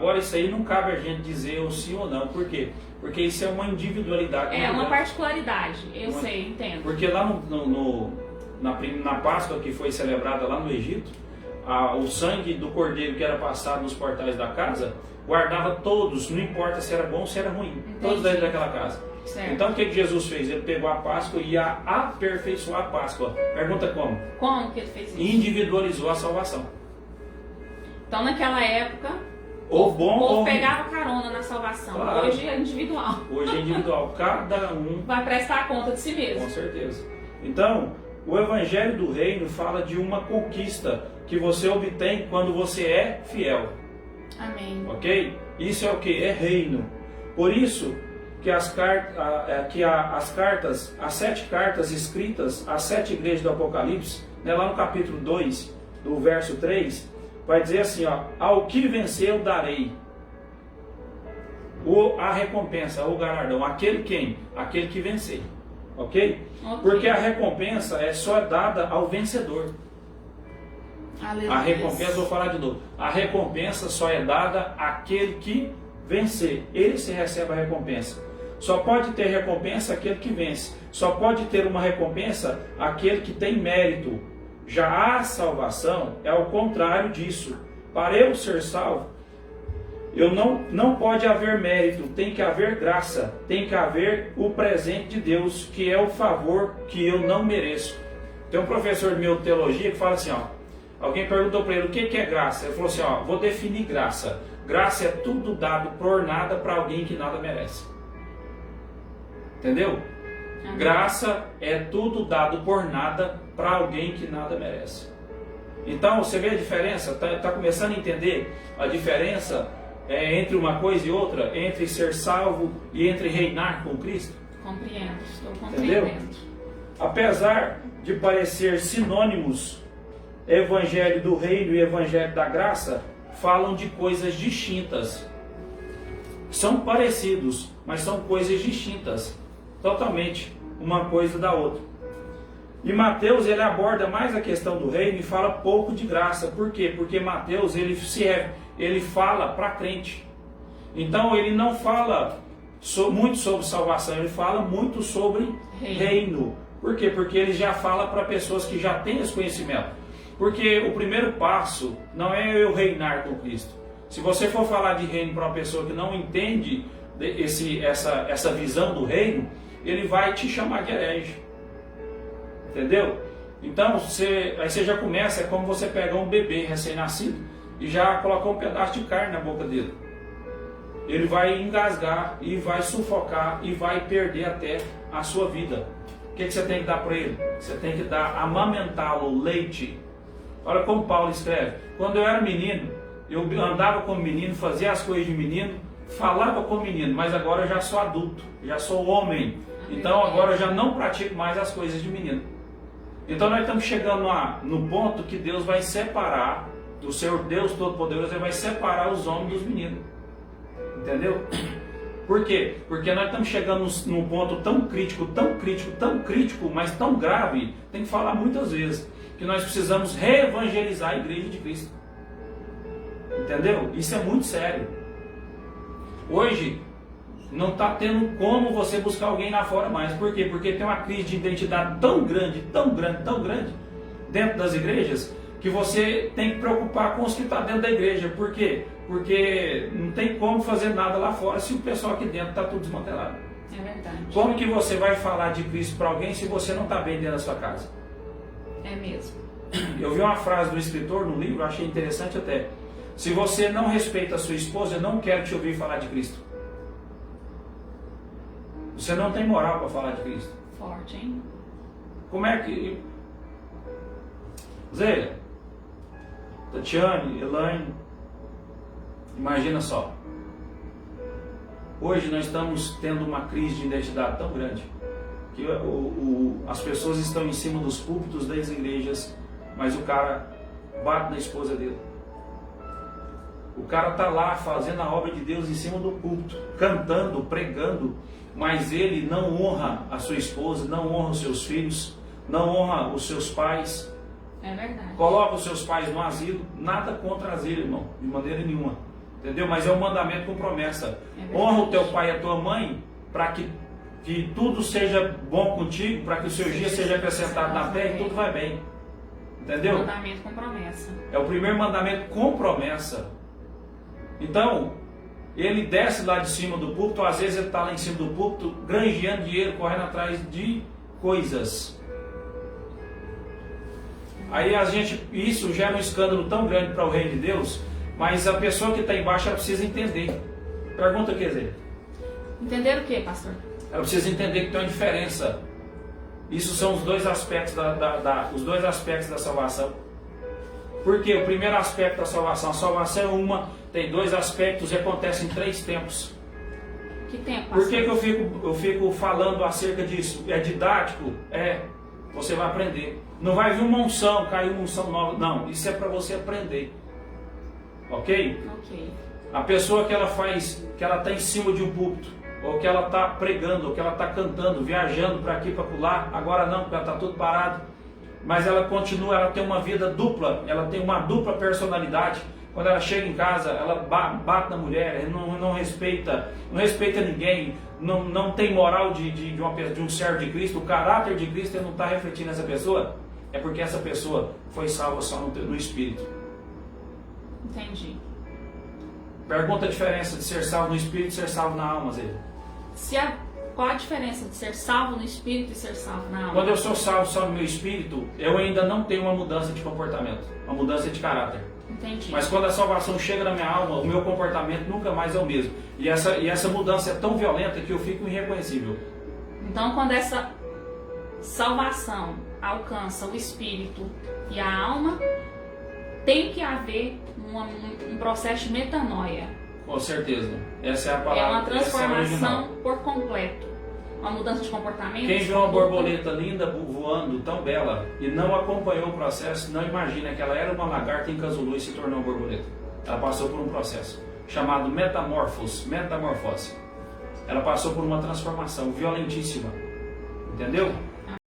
Agora isso aí não cabe a gente dizer o sim ou não. Por quê? Porque isso é uma individualidade. É uma particularidade, eu sei, entendo. Porque lá na Páscoa que foi celebrada lá no Egito, o sangue do cordeiro que era passado nos portais da casa, guardava todos, não importa se era bom ou se era ruim. Entendi. Todos dentro daquela casa. Certo. Então o que Jesus fez? Ele pegou a Páscoa e ia aperfeiçoar a Páscoa. Pergunta como? Como que ele fez isso? Individualizou a salvação. Então naquela época, ou bom, o povo ou pegava carona na salvação. Claro. Hoje é individual. Hoje é individual. Cada um vai prestar conta de si mesmo. Com certeza. Então, o Evangelho do Reino fala de uma conquista que você obtém quando você é fiel. Amém. Ok? Isso é o que? É reino. Por isso que as cartas, as 7 cartas escritas às 7 igrejas do Apocalipse, né, lá no capítulo 2, do verso 3, vai dizer assim, ó, ao que venceu darei a recompensa, o galardão. Aquele quem? Aquele que vencer. Ok? Porque a recompensa é só dada ao vencedor. Aleluia. A recompensa, vou falar de novo, a recompensa só é dada àquele que vencer. Ele se recebe a recompensa. Só pode ter recompensa aquele que vence. Só pode ter uma recompensa aquele que tem mérito. Já a salvação é o contrário disso. Para eu ser salvo, não pode haver mérito, tem que haver graça, tem que haver o presente de Deus, que é o favor que eu não mereço. Tem um professor de meu teologia que fala assim, ó, alguém perguntou para ele o que é graça. Ele falou assim, ó, vou definir graça. Graça é tudo dado por nada para alguém que nada merece. Entendeu? Amém. Graça é tudo dado por nada para alguém que nada merece. Então, você vê a diferença? Está começando a entender a diferença entre uma coisa e outra? Entre ser salvo e entre reinar com Cristo? Compreendo, estou compreendendo. Entendeu? Apesar de parecer sinônimos, Evangelho do Reino e Evangelho da Graça falam de coisas distintas. São parecidos, mas são coisas distintas. Totalmente uma coisa da outra. E Mateus ele aborda mais a questão do reino e fala pouco de graça. Por quê? Porque Mateus ele fala para crente. Então ele não fala muito sobre salvação, ele fala muito sobre reino. Por quê? Porque ele já fala para pessoas que já têm esse conhecimento. Porque o primeiro passo não é eu reinar com Cristo. Se você for falar de reino para uma pessoa que não entende essa visão do reino, ele vai te chamar de herege. Entendeu? Então, aí você já começa, é como você pegar um bebê recém-nascido e já colocar um pedaço de carne na boca dele. Ele vai engasgar e vai sufocar e vai perder até a sua vida. O que você tem que dar para ele? Você tem que amamentá-lo, leite. Olha como Paulo escreve. Quando eu era menino, eu andava como menino, fazia as coisas de menino, falava como menino, mas agora eu já sou adulto, já sou homem. Então agora eu já não pratico mais as coisas de menino. Então nós estamos chegando no ponto que Deus vai separar, o Senhor Deus Todo-Poderoso, Ele vai separar os homens dos meninos. Entendeu? Por quê? Porque nós estamos chegando num ponto tão crítico, mas tão grave, tem que falar muitas vezes, que nós precisamos reevangelizar a igreja de Cristo. Entendeu? Isso é muito sério. Hoje não está tendo como você buscar alguém lá fora mais. Por quê? Porque tem uma crise de identidade tão grande dentro das igrejas, que você tem que preocupar com os que estão dentro da igreja. Por quê? Porque não tem como fazer nada lá fora se o pessoal aqui dentro está tudo desmantelado. É verdade. Como que você vai falar de Cristo para alguém se você não está bem dentro da sua casa? É mesmo. Eu vi uma frase do escritor no livro, achei interessante até. Se você não respeita a sua esposa, eu não quero te ouvir falar de Cristo. Você não tem moral para falar de Cristo. Forte, hein? Como é que... Zé, Tatiane, Elaine, imagina só. Hoje nós estamos tendo uma crise de identidade tão grande que as pessoas estão em cima dos púlpitos das igrejas, mas o cara bate na esposa dele. O cara está lá fazendo a obra de Deus em cima do púlpito, cantando, pregando, mas ele não honra a sua esposa, não honra os seus filhos, não honra os seus pais. É verdade. Coloca os seus pais no asilo, nada contra asilo, irmão, de maneira nenhuma. Entendeu? Mas é um mandamento com promessa. verdade. Honra o teu pai e a tua mãe, para que tudo seja bom contigo, para que o seu dia seja acrescentado na terra e tudo vai bem. Entendeu? Mandamento com promessa. É o primeiro mandamento com promessa. Então, ele desce lá de cima do púlpito, às vezes ele está lá em cima do púlpito, granjeando dinheiro, correndo atrás de coisas. Aí isso gera um escândalo tão grande para o reino de Deus, mas a pessoa que está embaixo, ela precisa entender. Pergunta, quer dizer? Entender o que, pastor? Ela precisa entender que tem uma diferença. Isso são os dois aspectos os dois aspectos da salvação. Porque o primeiro aspecto da salvação, a salvação é tem dois aspectos e acontece em 3 tempos. Que tempo, Por que eu fico falando acerca disso? É didático? Você vai aprender. Não vai vir uma unção, cair uma unção nova. Não, isso é para você aprender. Ok? Ok. A pessoa que ela está em cima de um púlpito, ou que ela está pregando, ou que ela está cantando, viajando para aqui, para lá, agora não, porque ela está tudo parado, mas ela continua, ela tem uma vida dupla, ela tem uma dupla personalidade. Quando ela chega em casa, ela bate na mulher, não respeita ninguém, não tem moral de um servo de Cristo, o caráter de Cristo não está refletindo nessa pessoa, é porque essa pessoa foi salva só no Espírito. Entendi. Pergunta a diferença de ser salvo no Espírito e ser salvo na alma, Zé. Qual a diferença de ser salvo no Espírito e ser salvo na alma? Quando eu sou salvo só no meu Espírito, eu ainda não tenho uma mudança de comportamento, uma mudança de caráter. Entendi. Mas quando a salvação chega na minha alma, o meu comportamento nunca mais é o mesmo. E essa mudança é tão violenta que eu fico irreconhecível. Então, quando essa salvação alcança o Espírito e a alma, tem que haver um processo de metanoia. Com certeza. Essa é a palavra. É uma essa é a original. transformação por completo. Uma mudança de comportamento. Quem viu uma borboleta linda voando, tão bela, e não acompanhou o processo, não imagina que ela era uma lagarta em casulo e se tornou uma borboleta. Ela passou por um processo chamado metamorfose. Ela passou por uma transformação violentíssima. Entendeu?